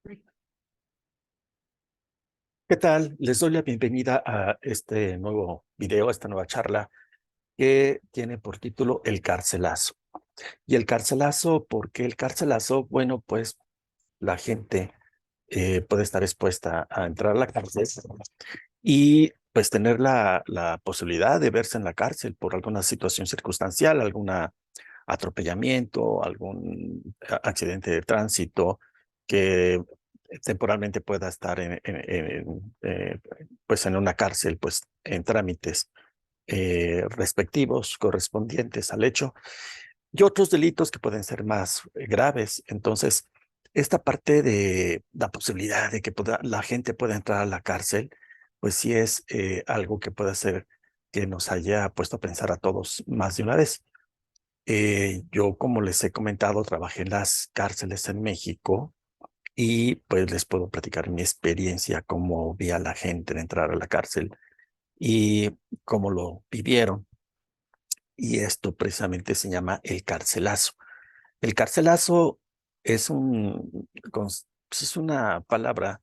¿Qué tal? Les doy la bienvenida a este nuevo video, a esta nueva charla que tiene por título El carcelazo. Y el carcelazo, ¿por qué el carcelazo? Bueno, pues la gente puede estar expuesta a entrar a la cárcel y pues tener la posibilidad de verse en la cárcel por alguna situación circunstancial, algún atropellamiento, algún accidente de tránsito que temporalmente pueda estar pues en una cárcel, pues en trámites respectivos, correspondientes al hecho, y otros delitos que pueden ser más graves. Entonces, esta parte de la posibilidad de que la gente pueda entrar a la cárcel, pues sí es algo que puede ser que nos haya puesto a pensar a todos más de una vez. Yo, como les he comentado, trabajé en las cárceles en México y pues les puedo platicar mi experiencia, cómo vi a la gente entrar a la cárcel y cómo lo vivieron. Y esto precisamente se llama el carcelazo. El carcelazo es pues, es una palabra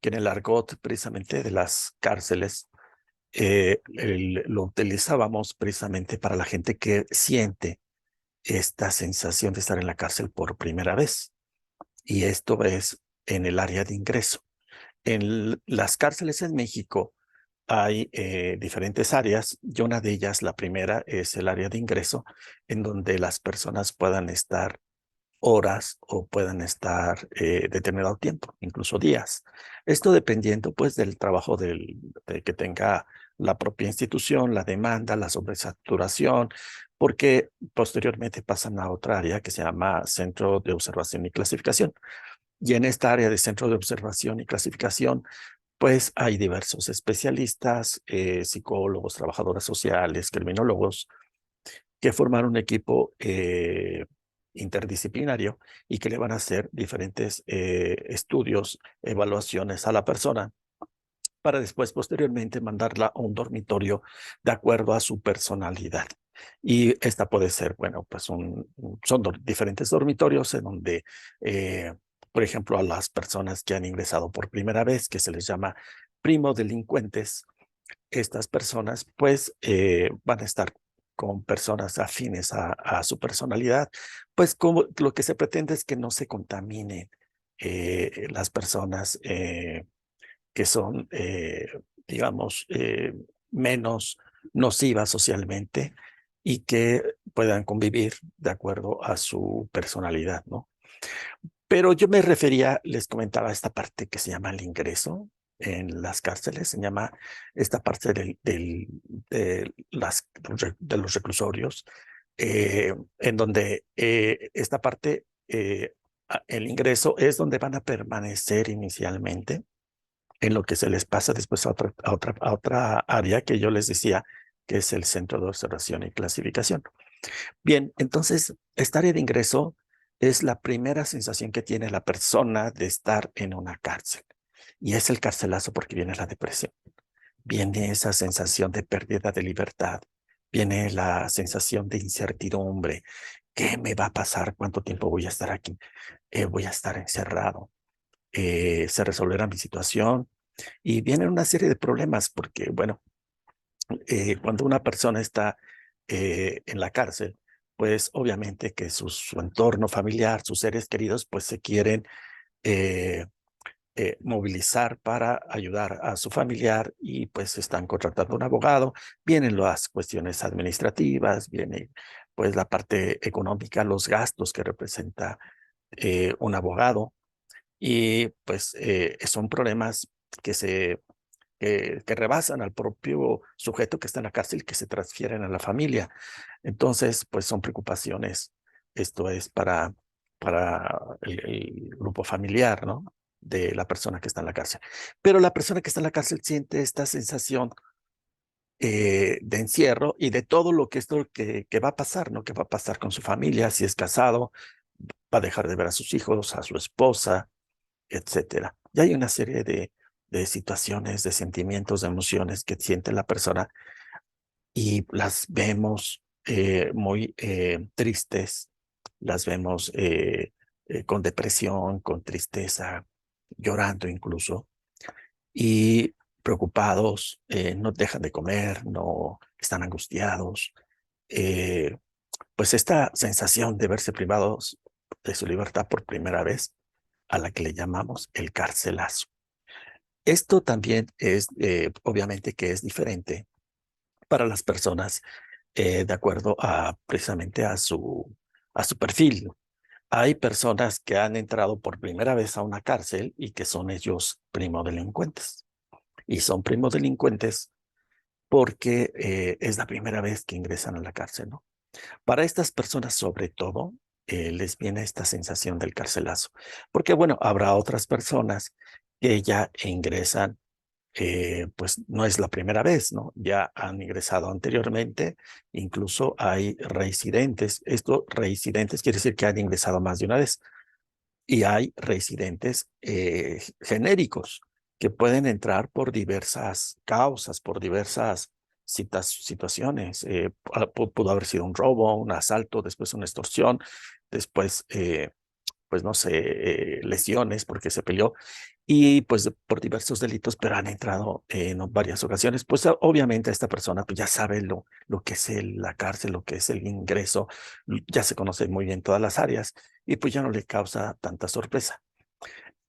que en el argot precisamente de las cárceles lo utilizábamos precisamente para la gente que siente esta sensación de estar en la cárcel por primera vez. Y esto es en el área de ingreso. En las cárceles en México hay diferentes áreas y una de ellas, la primera, es el área de ingreso, en donde las personas puedan estar horas o puedan estar determinado tiempo, incluso días. Esto dependiendo pues del trabajo de que tenga la propia institución, la demanda, la sobresaturación, porque posteriormente pasan a otra área que se llama Centro de Observación y Clasificación. Y en esta área de Centro de Observación y Clasificación, pues hay diversos especialistas, psicólogos, trabajadores sociales, criminólogos, que forman un equipo interdisciplinario y que le van a hacer diferentes estudios, evaluaciones a la persona para después, posteriormente, mandarla a un dormitorio de acuerdo a su personalidad. Y esta puede ser, bueno, pues son diferentes dormitorios en donde, eh, por ejemplo, a las personas que han ingresado por primera vez, que se les llama primo delincuentes, estas personas pues van a estar con personas afines a su personalidad, pues como lo que se pretende es que no se contaminen las personas que son, digamos, menos nocivas socialmente y que puedan convivir de acuerdo a su personalidad, ¿no? Pero yo me refería, les comentaba esta parte que se llama el ingreso en las cárceles, se llama esta parte de los reclusorios, en donde esta parte, el ingreso es donde van a permanecer inicialmente, en lo que se les pasa después a otra área que yo les decía, que es el Centro de Observación y Clasificación. Bien, entonces, esta área de ingreso es la primera sensación que tiene la persona de estar en una cárcel. Y es el carcelazo porque viene la depresión. Viene esa sensación de pérdida de libertad. Viene la sensación de incertidumbre. ¿Qué me va a pasar? ¿Cuánto tiempo voy a estar aquí? Voy a estar encerrado. ¿Se resolverá mi situación? Y vienen una serie de problemas porque, bueno, cuando una persona está en la cárcel, pues obviamente que su entorno familiar, sus seres queridos, pues se quieren eh, movilizar para ayudar a su familiar y pues están contratando un abogado. Vienen las cuestiones administrativas, viene pues la parte económica, los gastos que representa un abogado y pues son problemas que que rebasan al propio sujeto que está en la cárcel, que se transfieren a la familia. Entonces, pues son preocupaciones. Esto es para el grupo familiar, ¿no? De la persona que está en la cárcel. Pero la persona que está en la cárcel siente esta sensación de encierro y de todo lo que esto que va a pasar, ¿no? Que va a pasar con su familia, si es casado, va a dejar de ver a sus hijos, a su esposa, etcétera. Y hay una serie de situaciones, de sentimientos, de emociones que siente la persona y las vemos muy tristes, las vemos con depresión, con tristeza, llorando incluso, y preocupados, no dejan de comer, no están angustiados. eh, pues esta sensación de verse privados de su libertad por primera vez, a la que le llamamos el carcelazo. Esto también es, obviamente que es diferente para las personas de acuerdo a precisamente a su perfil. Hay personas que han entrado por primera vez a una cárcel y que son ellos primodelincuentes. Y son primodelincuentes porque es la primera vez que ingresan a la cárcel, ¿no? Para estas personas, sobre todo, les viene esta sensación del carcelazo. Porque, bueno, habrá otras personas que ya ingresan, pues no es la primera vez, ¿no? Ya han ingresado anteriormente, incluso hay reincidentes. Esto, reincidentes, quiere decir que han ingresado más de una vez. Y hay reincidentes genéricos que pueden entrar por diversas causas, por diversas situaciones. Pudo haber sido un robo, un asalto, después una extorsión, después pues no sé, lesiones porque se peleó y pues por diversos delitos, pero han entrado en varias ocasiones. Pues obviamente esta persona pues ya sabe lo que es la cárcel, lo que es el ingreso, ya se conoce muy bien todas las áreas y pues ya no le causa tanta sorpresa.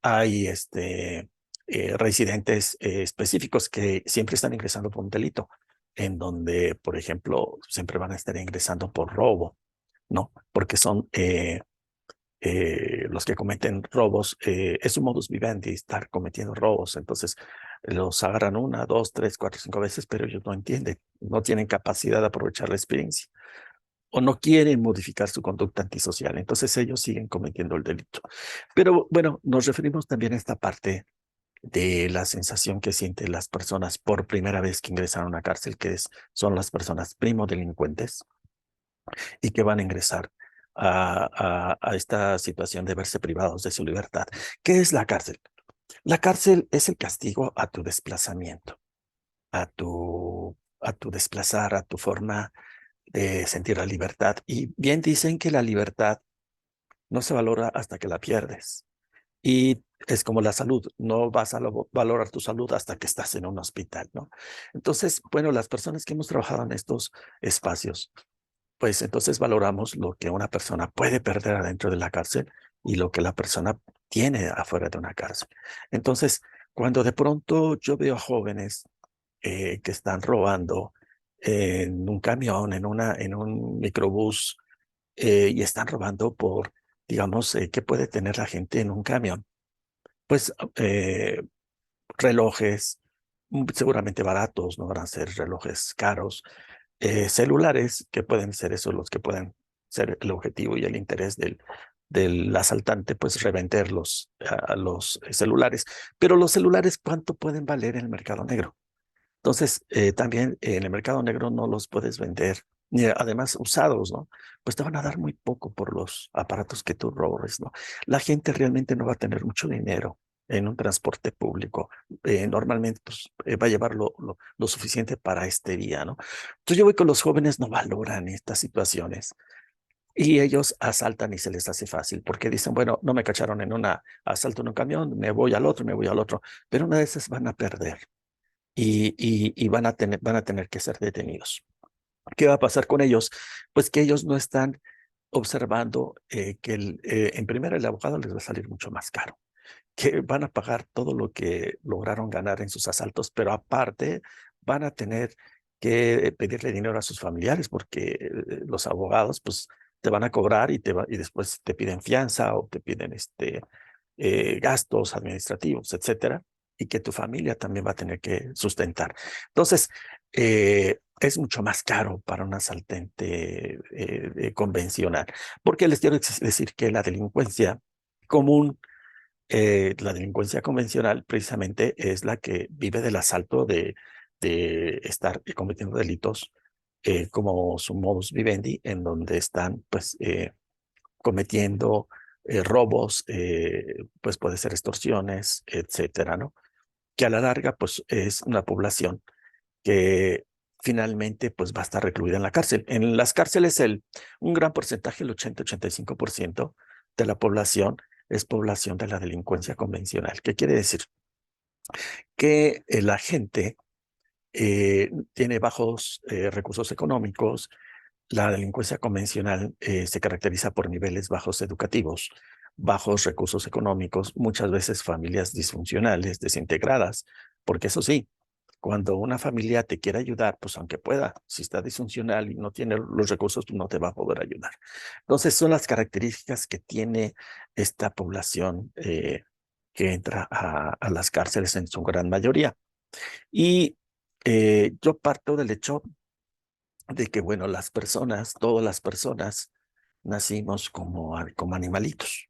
Hay residentes específicos que siempre están ingresando por un delito, en donde, por ejemplo, siempre van a estar ingresando por robo, ¿no? Porque son los que cometen robos, es un modus vivendi estar cometiendo robos. Entonces, los agarran una, dos, tres, cuatro, cinco veces, pero ellos no entienden, no tienen capacidad de aprovechar la experiencia o no quieren modificar su conducta antisocial. Entonces, ellos siguen cometiendo el delito. Pero bueno, nos referimos también a esta parte de la sensación que sienten las personas por primera vez que ingresan a una cárcel, son las personas primodelincuentes y que van a ingresar a esta situación de verse privados de su libertad. ¿Qué es la cárcel? La cárcel es el castigo a tu desplazamiento, a tu desplazar, a tu forma de sentir la libertad. Y bien dicen que la libertad no se valora hasta que la pierdes. Y es como la salud, no vas a valorar tu salud hasta que estás en un hospital, ¿no? Entonces, bueno, las personas que hemos trabajado en estos espacios, pues entonces valoramos lo que una persona puede perder adentro de la cárcel y lo que la persona tiene afuera de una cárcel. Entonces, cuando de pronto yo veo a jóvenes que están robando en un camión, en un microbús, y están robando por, digamos, ¿qué puede tener la gente en un camión? Pues relojes, seguramente baratos, no van a ser relojes caros, celulares, que pueden ser esos los que pueden ser el objetivo y el interés del asaltante, pues revenderlos a los celulares. Pero los celulares, ¿cuánto pueden valer en el mercado negro? Entonces, también en el mercado negro no los puedes vender, ni además usados, ¿no? Pues te van a dar muy poco por los aparatos que tú robes, ¿no? La gente realmente no va a tener mucho dinero en un transporte público. Normalmente, pues, va a llevar lo suficiente para este día, ¿no? Entonces, yo veo que los jóvenes no valoran estas situaciones y ellos asaltan y se les hace fácil porque dicen, bueno, no me cacharon en un asalto en un camión, me voy al otro, me voy al otro, pero una de esas van a perder y van a tener que ser detenidos. ¿Qué va a pasar con ellos? Pues que ellos no están observando que en primera el abogado les va a salir mucho más caro, que van a pagar todo lo que lograron ganar en sus asaltos, pero aparte van a tener que pedirle dinero a sus familiares porque los abogados pues te van a cobrar y después te piden fianza o te piden gastos administrativos, etcétera, y que tu familia también va a tener que sustentar. Entonces, es mucho más caro para un asaltante convencional, porque les quiero decir que la delincuencia común, la delincuencia convencional precisamente es la que vive del asalto de estar cometiendo delitos como su modus vivendi, en donde están pues cometiendo robos, pues puede ser extorsiones, etcétera, ¿no? Que a la larga, pues es una población que finalmente pues va a estar recluida en la cárcel. En las cárceles un gran porcentaje, el 80-85% de la población es población de la delincuencia convencional. ¿Qué quiere decir? Que la gente tiene bajos recursos económicos. La delincuencia convencional se caracteriza por niveles bajos educativos, bajos recursos económicos, muchas veces familias disfuncionales, desintegradas, porque eso sí, cuando una familia te quiere ayudar, pues aunque pueda, si está disfuncional y no tiene los recursos, pues no te va a poder ayudar. Entonces son las características que tiene esta población que entra a las cárceles en su gran mayoría. Y yo parto del hecho de que, bueno, las personas, todas las personas, nacimos como animalitos,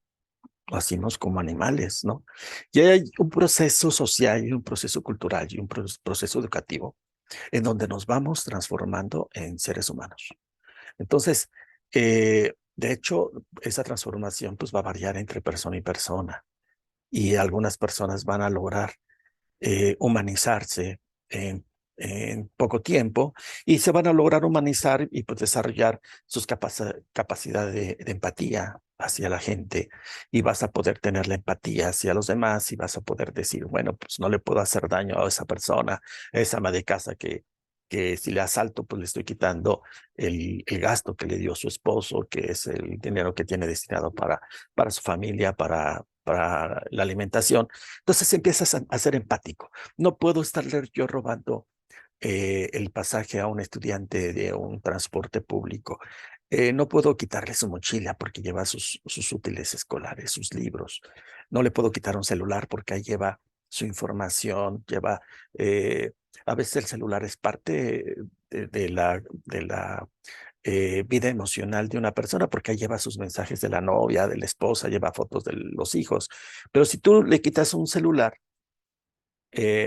nacimos como animales, ¿no? Y hay un proceso social y un proceso cultural y un proceso educativo en donde nos vamos transformando en seres humanos. Entonces, de hecho, esa transformación pues va a variar entre persona y persona y algunas personas van a lograr humanizarse en poco tiempo y se van a lograr humanizar y pues, desarrollar sus capacidades de empatía hacia la gente y vas a poder tener la empatía hacia los demás y vas a poder decir, bueno, pues no le puedo hacer daño a esa persona, a esa ama de casa que si le asalto, pues le estoy quitando el gasto que le dio su esposo, que es el dinero que tiene destinado para su familia, para la alimentación. Entonces empiezas a ser empático. No puedo estarle yo robando el pasaje a un estudiante de un transporte público. No puedo quitarle su mochila porque lleva sus útiles escolares, sus libros. No le puedo quitar un celular porque ahí lleva su información, lleva... a veces el celular es parte de la vida emocional de una persona, porque ahí lleva sus mensajes de la novia, de la esposa, lleva fotos de los hijos. Pero si tú le quitas un celular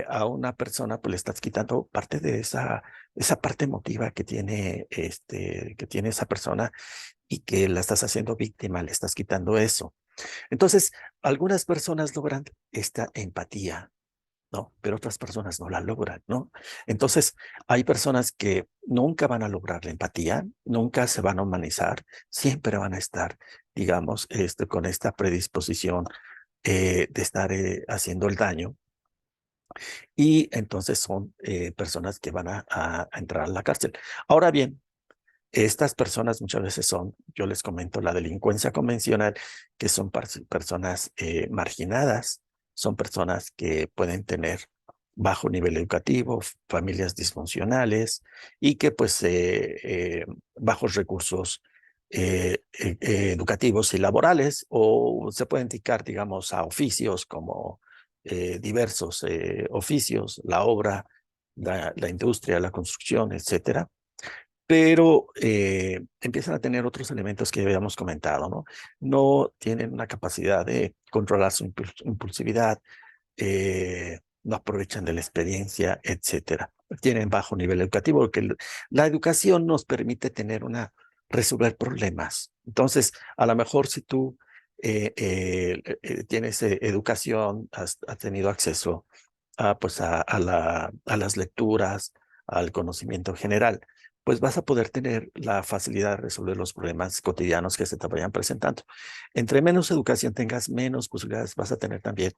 a una persona, pues le estás quitando parte de esa parte emotiva que tiene esa persona y que la estás haciendo víctima, le estás quitando eso. Entonces, algunas personas logran esta empatía, ¿no? Pero otras personas no la logran, ¿no? Entonces, hay personas que nunca van a lograr la empatía, nunca se van a humanizar, siempre van a estar, digamos, con esta predisposición de estar haciendo el daño. Y entonces son personas que van a entrar a la cárcel. Ahora bien, estas personas muchas veces son, yo les comento, la delincuencia convencional, que son personas marginadas, son personas que pueden tener bajo nivel educativo, familias disfuncionales y que pues bajos recursos educativos y laborales o se pueden dedicar, digamos, a oficios como diversos oficios, la obra, la industria, la construcción, etcétera, pero empiezan a tener otros elementos que habíamos comentado, ¿no? No tienen una capacidad de controlar su impulsividad, no aprovechan de la experiencia, etcétera. Tienen bajo nivel educativo, porque la educación nos permite resolver problemas. Entonces, a lo mejor si tú tienes educación, has tenido acceso pues a las lecturas, al conocimiento general, pues vas a poder tener la facilidad de resolver los problemas cotidianos que se te vayan presentando. Entre menos educación tengas, menos posibilidades vas a tener también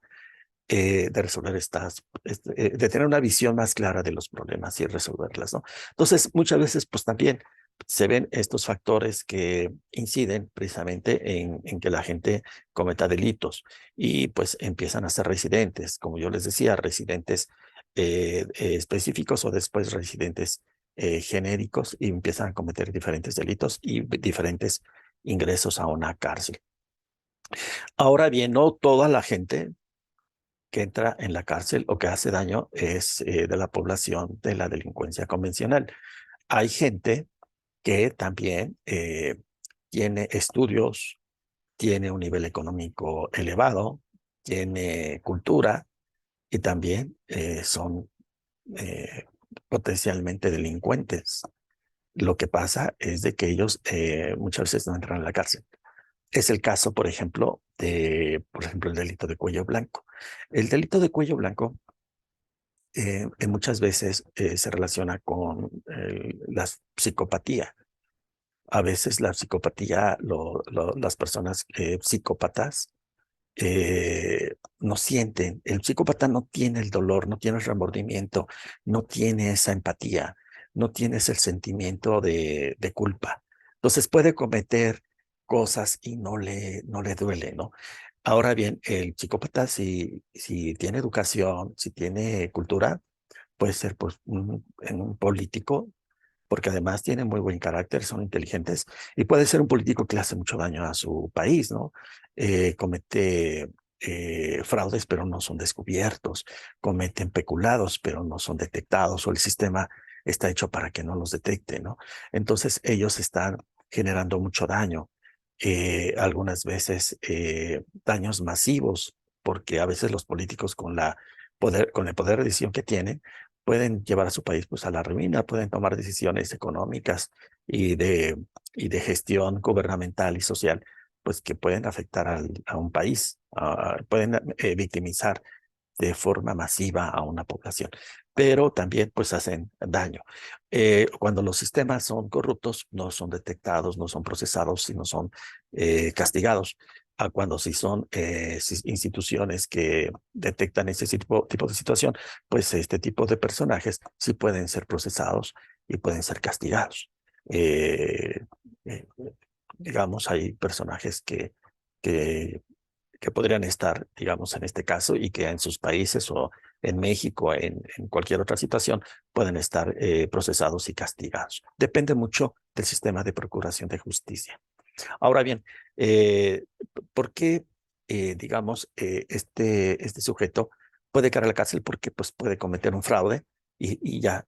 de resolver de tener una visión más clara de los problemas y resolverlas, ¿no? Entonces, muchas veces, pues también se ven estos factores que inciden precisamente en que la gente cometa delitos y pues empiezan a ser residentes, como yo les decía, residentes específicos o después residentes genéricos y empiezan a cometer diferentes delitos y diferentes ingresos a una cárcel. Ahora bien, no toda la gente que entra en la cárcel o que hace daño es de la población de la delincuencia convencional. Hay gente que también tiene estudios, tiene un nivel económico elevado, tiene cultura y también son eh, potencialmente delincuentes. Lo que pasa es de que ellos muchas veces no entran a la cárcel. Es el caso, por ejemplo, el delito de cuello blanco. El delito de cuello blanco muchas veces se relaciona con la psicopatía. A veces la psicopatía, las personas psicópatas no sienten. El psicópata no tiene el dolor, no tiene el remordimiento, no tiene esa empatía, no tiene ese sentimiento de culpa. Entonces puede cometer cosas y no le duele, ¿no? Ahora bien, el psicópata, si tiene educación, si tiene cultura, puede ser pues, en un político, porque además tienen muy buen carácter, son inteligentes, y puede ser un político que le hace mucho daño a su país, ¿no? Comete fraudes, pero no son descubiertos, cometen peculados, pero no son detectados, o el sistema está hecho para que no los detecte, ¿no? Entonces ellos están generando mucho daño, algunas veces daños masivos, porque a veces los políticos con el poder de decisión que tienen, pueden llevar a su país pues a la ruina, pueden tomar decisiones económicas y de, y de gestión gubernamental y social, pues que pueden afectar a un país, pueden victimizar de forma masiva a una población, pero también pues hacen daño. Cuando los sistemas son corruptos, no son detectados, no son procesados, sino son castigados. A cuando sí son instituciones que detectan ese tipo de situación, pues este tipo de personajes sí pueden ser procesados y pueden ser castigados. Eh, eh, digamos, hay personajes que que podrían estar, digamos, en este caso, y que en sus países o en México, en cualquier otra situación, pueden estar procesados y castigados. Depende mucho del sistema de procuración de justicia. Ahora bien, ¿por qué, digamos, este sujeto puede caer a la cárcel? Porque pues, puede cometer un fraude y ya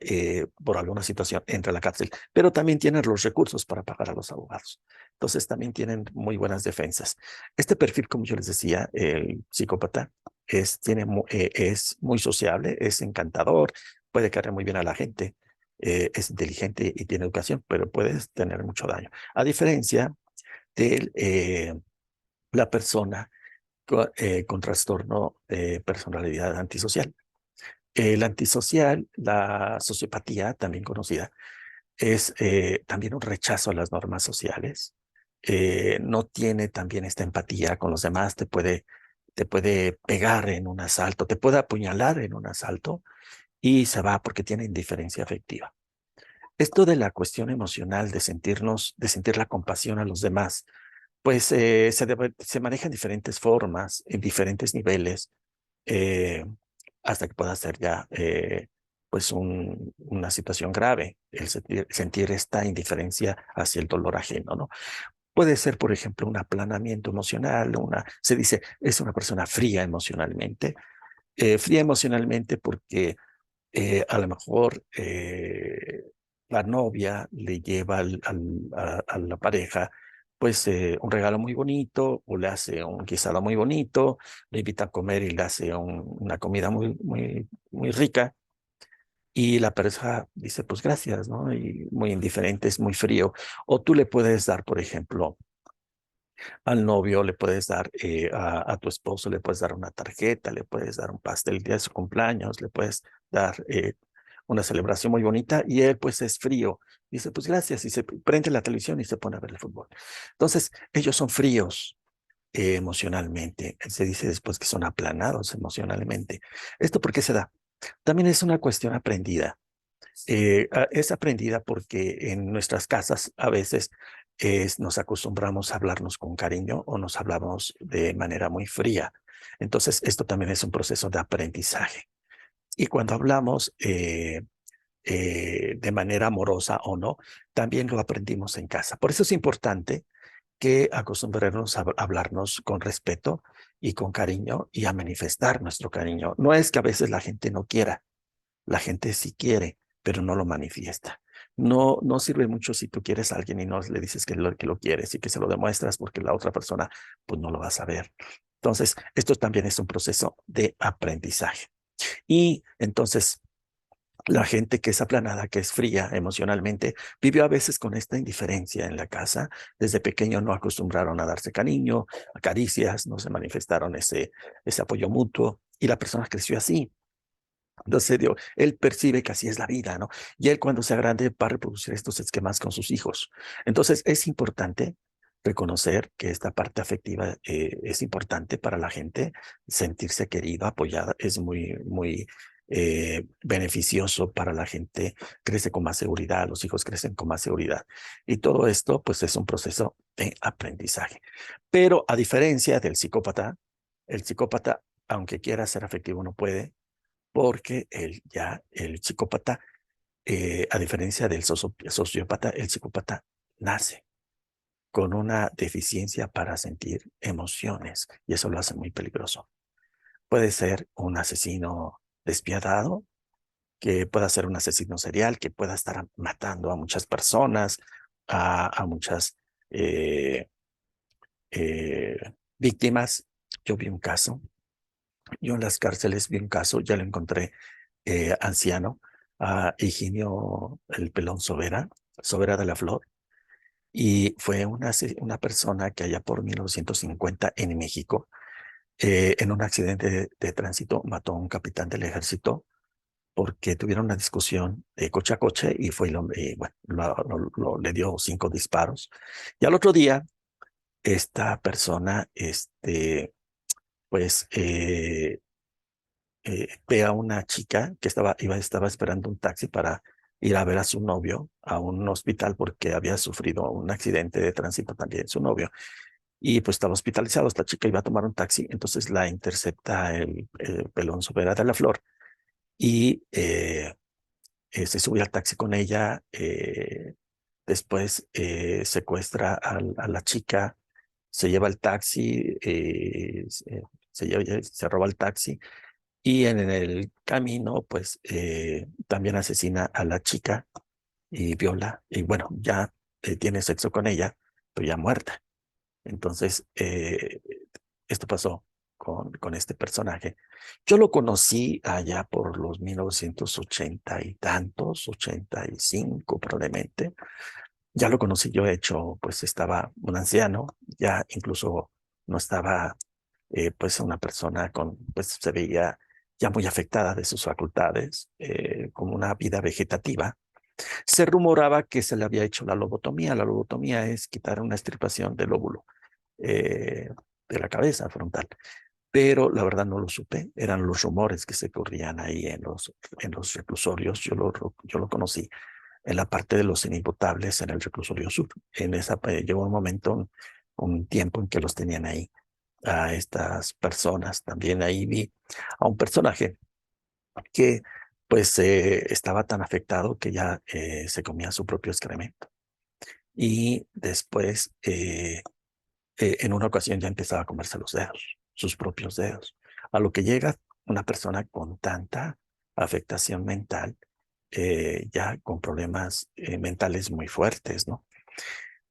por alguna situación entra a la cárcel, pero también tienen los recursos para pagar a los abogados. Entonces también tienen muy buenas defensas. Este perfil, como yo les decía, el psicópata es muy sociable, es encantador, puede caer muy bien a la gente, es inteligente y tiene educación, pero puede tener mucho daño. A diferencia de la persona con trastorno de personalidad antisocial. El antisocial, la sociopatía, también conocida, es también un rechazo a las normas sociales. No tiene también esta empatía con los demás, te puede pegar en un asalto, te puede apuñalar en un asalto y se va porque tiene indiferencia afectiva. Esto de la cuestión emocional, de sentir la compasión a los demás, pues se maneja en diferentes formas, en diferentes niveles, eh, hasta que pueda ser ya pues una situación grave, el sentir esta indiferencia hacia el dolor ajeno, ¿no? Puede ser, por ejemplo, un aplanamiento emocional, se dice, es una persona fría emocionalmente porque a lo mejor la novia le lleva a la pareja pues un regalo muy bonito o le hace un guisado muy bonito, le invita a comer y le hace una comida muy rica y la pareja dice pues gracias, ¿no? Y muy indiferente, es muy frío. O tú le puedes dar, por ejemplo, al novio, le puedes dar a tu esposo, le puedes dar una tarjeta, le puedes dar un pastel el día de su cumpleaños, le puedes dar una celebración muy bonita y él pues es frío. Dice, pues gracias, y se prende la televisión y se pone a ver el fútbol. Entonces, ellos son fríos emocionalmente. Se dice después que son aplanados emocionalmente. ¿Esto por qué se da? También es una cuestión aprendida. Es aprendida porque en nuestras casas a veces nos acostumbramos a hablarnos con cariño o nos hablamos de manera muy fría. Entonces, esto también es un proceso de aprendizaje. Y cuando hablamos de manera amorosa o no, también lo aprendimos en casa. Por eso es importante que acostumbrarnos a hablarnos con respeto y con cariño y a manifestar nuestro cariño. No es que a veces la gente no quiera, la gente sí quiere, pero no lo manifiesta. No sirve mucho si tú quieres a alguien y no le dices que lo quieres y que se lo demuestras porque la otra persona pues no lo va a saber. Entonces, esto también es un proceso de aprendizaje. Y entonces, la gente que es aplanada, que es fría emocionalmente, vivió a veces con esta indiferencia en la casa. Desde pequeño no acostumbraron a darse cariño, a caricias, no se manifestaron ese apoyo mutuo y la persona creció así. Entonces, él percibe que así es la vida, ¿no? Y él cuando sea grande va a reproducir estos esquemas con sus hijos. Entonces, es importante reconocer que esta parte afectiva es importante para la gente, sentirse querido, apoyada, es muy beneficioso para la gente, crece con más seguridad, los hijos crecen con más seguridad. Y todo esto, pues, es un proceso de aprendizaje. Pero a diferencia del psicópata, el psicópata, aunque quiera ser afectivo, no puede, porque el psicópata, a diferencia del sociópata, el psicópata nace con una deficiencia para sentir emociones y eso lo hace muy peligroso. Puede ser un asesino despiadado, que pueda ser un asesino serial, que pueda estar matando a muchas personas, a muchas eh, eh, víctimas. Yo vi un caso, yo en las cárceles vi un caso, ya lo encontré anciano, a Higinio el Pelón Sobera, Sobera de la Flor, y fue una persona que allá por 1950 en México, en un accidente de tránsito, mató a un capitán del ejército porque tuvieron una discusión de coche a coche y fue, bueno, le dio 5 disparos. Y al otro día, esta persona, pues, ve a una chica que estaba esperando un taxi para ir a ver a su novio a un hospital porque había sufrido un accidente de tránsito también su novio. Y pues estaba hospitalizado. Esta chica iba a tomar un taxi, entonces la intercepta el Pelón Sobera de la Flor y se sube al taxi con ella. Después secuestra a la chica, se lleva el taxi, se roba el taxi y en el camino, pues también asesina a la chica y viola, y bueno, ya tiene sexo con ella, pero ya muerta. Entonces, esto pasó con este personaje. Yo lo conocí allá por los 1980 y tantos, 85 probablemente. Ya lo conocí yo, hecho, pues estaba un anciano, ya incluso no estaba, pues una persona pues se veía ya muy afectada de sus facultades, con una vida vegetativa. Se rumoraba que se le había hecho la lobotomía. La lobotomía es quitar una extirpación del lóbulo eh, de la cabeza frontal. Pero la verdad no lo supe, eran los rumores que se corrían ahí en los reclusorios. Yo lo conocí en la parte de los inimputables en el reclusorio sur. Llegó un momento, un tiempo en que los tenían ahí a estas personas. También ahí vi a un personaje que pues estaba tan afectado que ya se comía su propio excremento. Y después en una ocasión ya empezaba a comerse los dedos, sus propios dedos. A lo que llega una persona con tanta afectación mental, ya con problemas mentales muy fuertes, ¿no?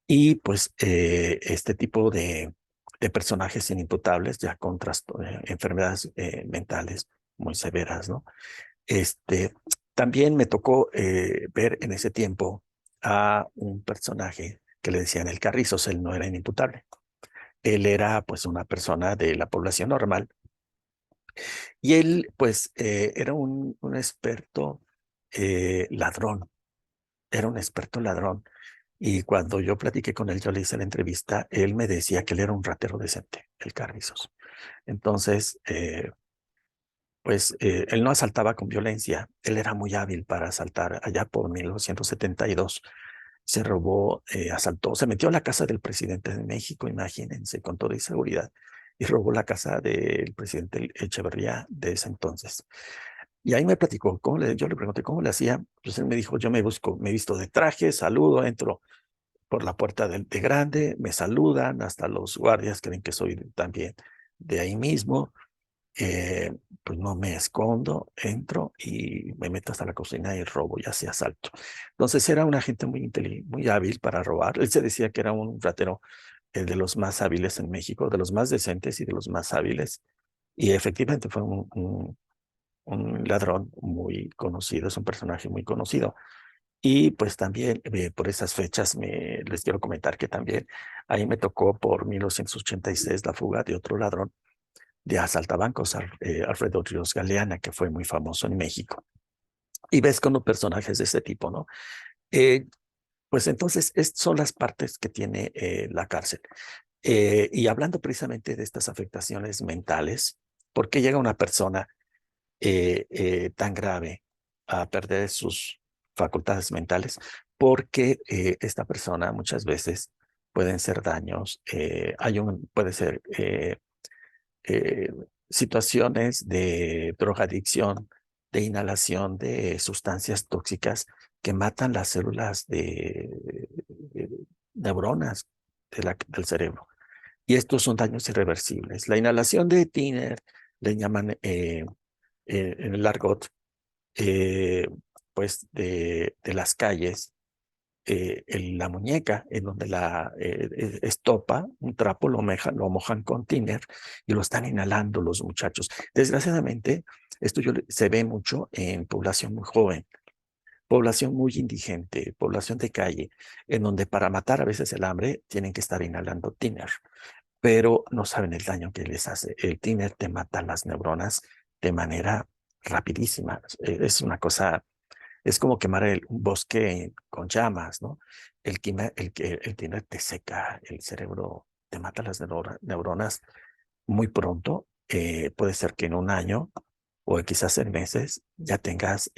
Y pues este tipo de personajes inimputables, ya con enfermedades mentales muy severas, ¿no? Este, también me tocó ver en ese tiempo a un personaje que le decían el Carrizos. Él no era inimputable. Él era pues una persona de la población normal y él pues era un experto ladrón, era un experto ladrón. Y cuando yo platiqué con él, yo le hice la entrevista, él me decía que él era un ratero decente, el Carrizos. Entonces, pues él no asaltaba con violencia, él era muy hábil para asaltar. Allá por 1972 se robó, asaltó, se metió a la casa del presidente de México, imagínense, con toda inseguridad, y robó la casa del presidente Echeverría de ese entonces. Y ahí me platicó, yo le pregunté cómo le hacía, pues él me dijo, yo me visto de traje, saludo, entro por la puerta de grande, me saludan, hasta los guardias creen que soy también de ahí mismo. eh, pues no me escondo, entro y me meto hasta la cocina y robo y así asalto. Entonces era una gente muy inteligente, muy hábil para robar. Él se decía que era un ratero de los más hábiles en México, de los más decentes y de los más hábiles. Y efectivamente fue un ladrón muy conocido, es un personaje muy conocido. Y pues también por esas fechas les quiero comentar que también ahí me tocó por 1986 la fuga de otro ladrón de asaltabancos, Alfredo Ríos Galeana, que fue muy famoso en México. Y ves con los personajes de este tipo, ¿no? Eh, Pues entonces, son las partes que tiene la cárcel. Y hablando precisamente de estas afectaciones mentales, ¿por qué llega una persona tan grave a perder sus facultades mentales? Porque esta persona muchas veces pueden ser daños, puede ser eh, situaciones de drogadicción, de inhalación de sustancias tóxicas que matan las células de neuronas del cerebro. Y estos son daños irreversibles. La inhalación de tiner, le llaman en el argot, eh, pues de las calles, en la muñeca, en donde la estopa, un trapo, lo mojan con tiner y lo están inhalando los muchachos. Desgraciadamente, se ve mucho en población muy joven, población muy indigente, población de calle, en donde para matar a veces el hambre tienen que estar inhalando tiner, pero no saben el daño que les hace. El tiner te mata las neuronas de manera rapidísima. Es una cosa, es como quemar un bosque con llamas, ¿no? El tiner te seca el cerebro, te mata las neuronas muy pronto. Puede ser que en un año o quizás en meses ya tengas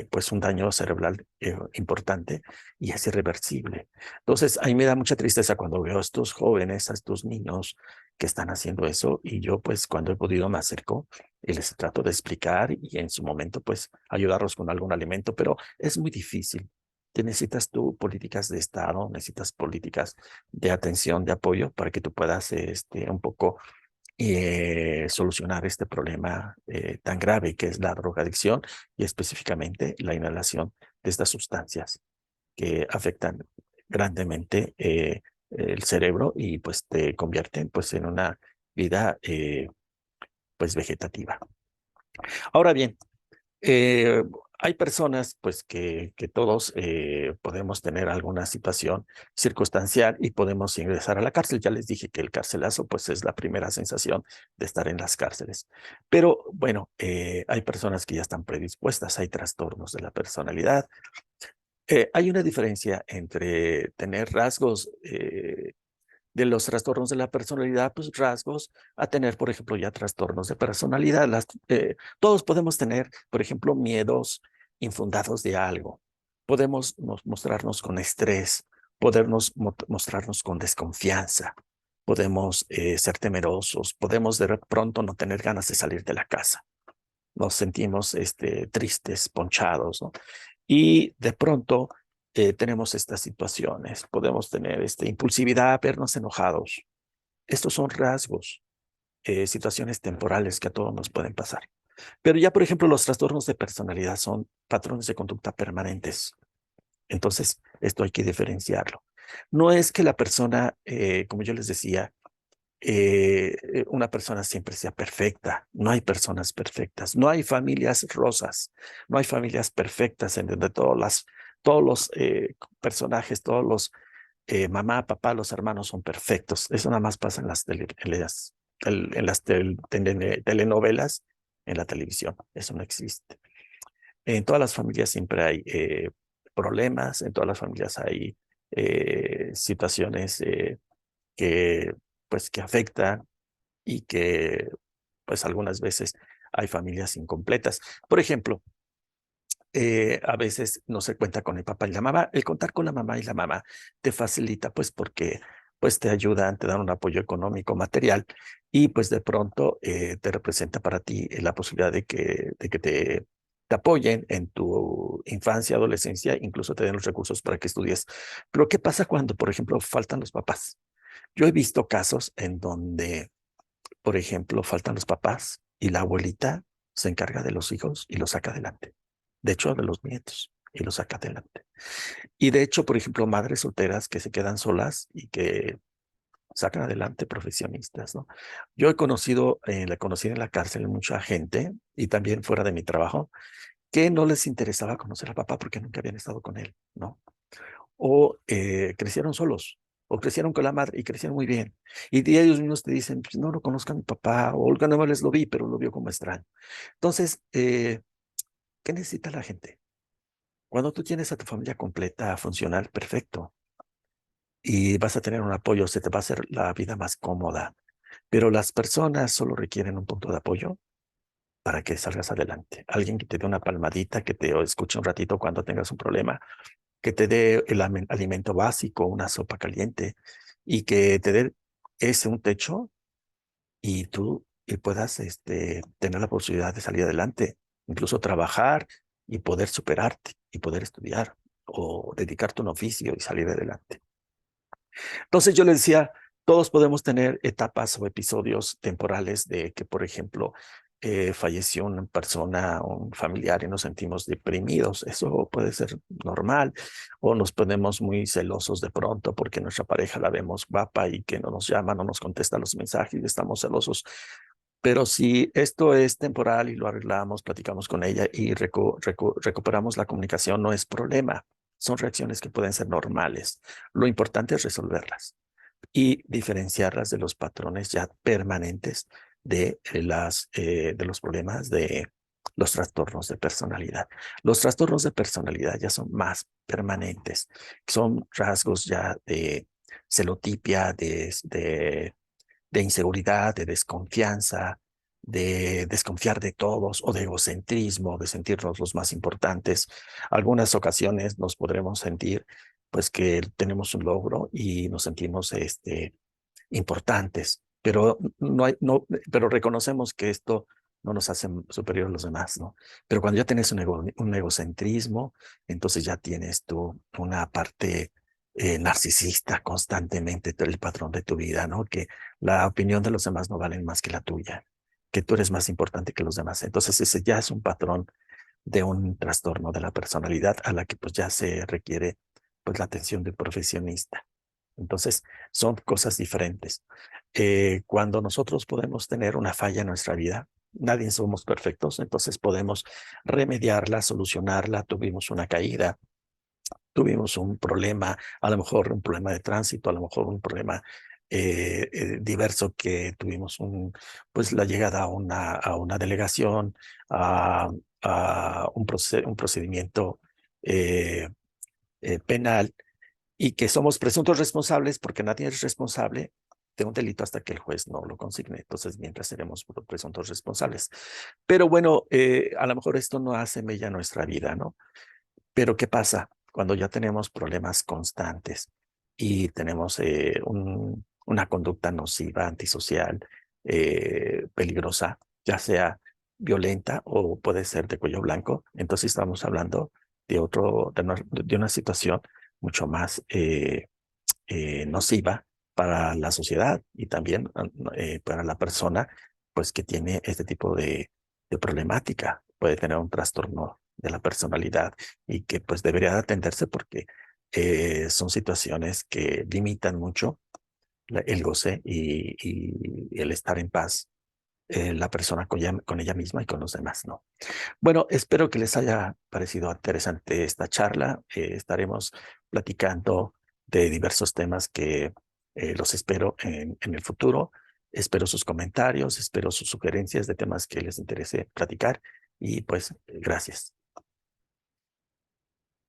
pues un daño cerebral importante y es irreversible. Entonces, a mí me da mucha tristeza cuando veo a estos jóvenes, a estos niños que están haciendo eso y yo pues cuando he podido me acerco y les trato de explicar y en su momento pues ayudarlos con algún alimento, pero es muy difícil. Te necesitas tú políticas de Estado, necesitas políticas de atención, de apoyo para que tú puedas un poco solucionar este problema tan grave que es la drogadicción y específicamente la inhalación de estas sustancias que afectan grandemente el cerebro y pues te convierten pues en una vida pues vegetativa. Ahora bien, eh, hay personas, pues, que todos podemos tener alguna situación circunstancial y podemos ingresar a la cárcel. Ya les dije que el carcelazo, pues, es la primera sensación de estar en las cárceles. Pero, bueno, hay personas que ya están predispuestas, hay trastornos de la personalidad. Hay una diferencia entre tener rasgos de los trastornos de la personalidad, pues rasgos a tener, por ejemplo, ya trastornos de personalidad. Todos podemos tener, por ejemplo, miedos infundados de algo. Podemos mostrarnos con estrés, podernos mostrarnos con desconfianza, podemos ser temerosos, podemos de pronto no tener ganas de salir de la casa. Nos sentimos tristes, ponchados, ¿no? Y de pronto tenemos estas situaciones. Podemos tener impulsividad, vernos enojados. Estos son rasgos, situaciones temporales que a todos nos pueden pasar. Pero ya, por ejemplo, los trastornos de personalidad son patrones de conducta permanentes. Entonces, esto hay que diferenciarlo. No es que la persona, como yo les decía, una persona siempre sea perfecta. No hay personas perfectas, no hay familias rosas, no hay familias perfectas en donde todos los personajes, todos los mamá, papá, los hermanos son perfectos. Eso nada más pasa en las telenovelas, en la televisión. Eso no existe. En todas las familias siempre hay problemas, en todas las familias hay situaciones que, pues, que afectan y que pues algunas veces hay familias incompletas. Por ejemplo, a veces no se cuenta con el papá y la mamá. El contar con la mamá y la mamá te facilita pues porque pues te ayudan, te dan un apoyo económico, material y pues de pronto te representa para ti la posibilidad de que te apoyen en tu infancia, adolescencia, incluso te den los recursos para que estudies. Pero ¿qué pasa cuando, por ejemplo, faltan los papás? Yo he visto casos en donde por ejemplo, faltan los papás y la abuelita se encarga de los hijos y los saca adelante. De hecho, de los nietos y los saca adelante. Y de hecho, por ejemplo, madres solteras que se quedan solas y que sacan adelante profesionistas, ¿no? Yo la conocí en la cárcel mucha gente y también fuera de mi trabajo que no les interesaba conocer al papá porque nunca habían estado con él, ¿no? O crecieron solos, o crecieron con la madre y crecieron muy bien. Y ellos mismos te dicen, pues no lo conozco a mi papá, o Olga no me les lo vi, pero lo vio como extraño. Entonces, ¿qué necesita la gente? Cuando tú tienes a tu familia completa, funcional, perfecto, y vas a tener un apoyo, se te va a hacer la vida más cómoda, pero las personas solo requieren un punto de apoyo para que salgas adelante. Alguien que te dé una palmadita, que te escuche un ratito cuando tengas un problema, que te dé el alimento básico, una sopa caliente, y que te dé ese un techo y tú puedas tener la posibilidad de salir adelante, incluso trabajar y poder superarte y poder estudiar o dedicarte a un oficio y salir adelante. Entonces yo le decía, todos podemos tener etapas o episodios temporales de que, por ejemplo, falleció una persona, un familiar y nos sentimos deprimidos. Eso puede ser normal. O nos ponemos muy celosos de pronto porque nuestra pareja la vemos guapa y que no nos llama, no nos contesta los mensajes y estamos celosos. Pero si esto es temporal y lo arreglamos, platicamos con ella y recuperamos la comunicación, no es problema. Son reacciones que pueden ser normales. Lo importante es resolverlas y diferenciarlas de los patrones ya permanentes de los problemas de los trastornos de personalidad. Los trastornos de personalidad ya son más permanentes, son rasgos ya de celotipia, de inseguridad, de desconfianza, de desconfiar de todos o de egocentrismo, de sentirnos los más importantes. Algunas ocasiones nos podremos sentir pues que tenemos un logro y nos sentimos importantes, pero pero reconocemos que esto no nos hace superior a los demás, ¿no? Pero cuando ya tienes un egocentrismo, entonces ya tienes tú una parte narcisista constantemente, el patrón de tu vida, ¿no? Que la opinión de los demás no vale más que la tuya, que tú eres más importante que los demás. Entonces ese ya es un patrón de un trastorno de la personalidad a la que pues ya se requiere pues la atención del profesionista. Entonces, son cosas diferentes. Cuando nosotros podemos tener una falla en nuestra vida, nadie somos perfectos, entonces podemos remediarla, solucionarla. Tuvimos una caída, tuvimos un problema, a lo mejor un problema de tránsito, a lo mejor un problema diverso que tuvimos pues la llegada a una delegación, a, un procedimiento eh, penal y que somos presuntos responsables porque nadie es responsable de un delito hasta que el juez no lo consigne. Entonces, mientras seremos presuntos responsables. Pero bueno, a lo mejor esto no hace mella en nuestra vida, ¿no? Pero ¿qué pasa cuando ya tenemos problemas constantes y tenemos una conducta nociva, antisocial, peligrosa, ya sea violenta o puede ser de cuello blanco? Entonces estamos hablando de una situación mucho más nociva para la sociedad y también para la persona pues que tiene este tipo de problemática. Puede tener un trastorno de la personalidad y que pues debería de atenderse porque son situaciones que limitan mucho el goce y el estar en paz la persona con ella misma y con los demás, ¿no? Bueno, espero que les haya parecido interesante esta charla. Estaremos platicando de diversos temas que los espero en el futuro. Espero sus comentarios, espero sus sugerencias de temas que les interese platicar y pues gracias.